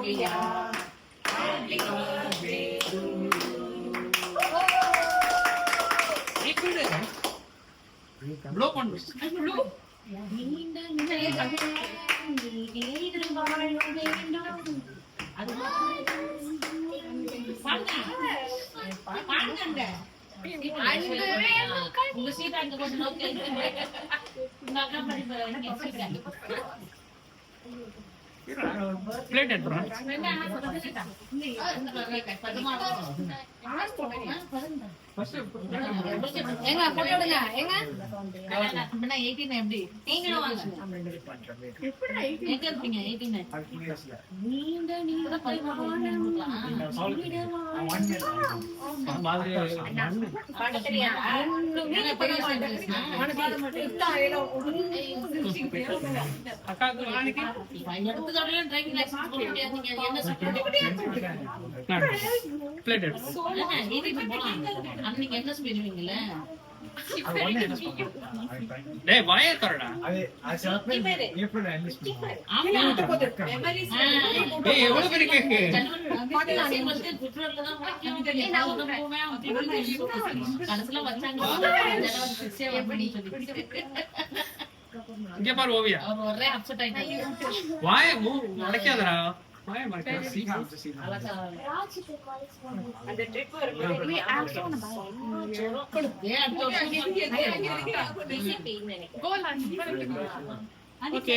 Oviya happy birthday to you blow பண்ணு blow நீண்ட நீர் வாழ வேண்டும் அது பாடுங்க உங்க சீட் அங்க கொஞ்சம் நோக்கி உங்க அக்கா படிப்பு பிளேட் எடுத்துறோம் ஏங்க போட்டோ எடுங்க ஏங்க அப்படினா 18 எப்படி நீங்களும் வாங்க எங்க இருப்பீங்க 18 நீண்ட நீண்ட பாடறியா அக்காக்கு எடுத்துக்காட்டல டிரைவிங் லைசென்ஸ் போட முடியாதீங்க என்ன பிளேட் அன்னைக்கு என்ன சொல்லுவீங்கல டேய் வாயே கரடா அது ஏப்ரல் என்லிஸ்ட் ஆமா மெமரிஸ் டேய் எவ்வளவு பெரிய கேக் பாத்தீங்க வந்து குட்ரோல்ல தான் வாங்கி நான் போவேன் கடைசில வச்சாங்க ஜனவரி 6 எப்படி இங்க பாரு ஓவியா அவர் ஒரே அப்செட் ஆயிட்டாங்க வாயே மடக்காதடா வாயே மடக்காத அந்த ட்ரிப் வரும்போது நீ ஆக்சுவலா கோல் ஓகே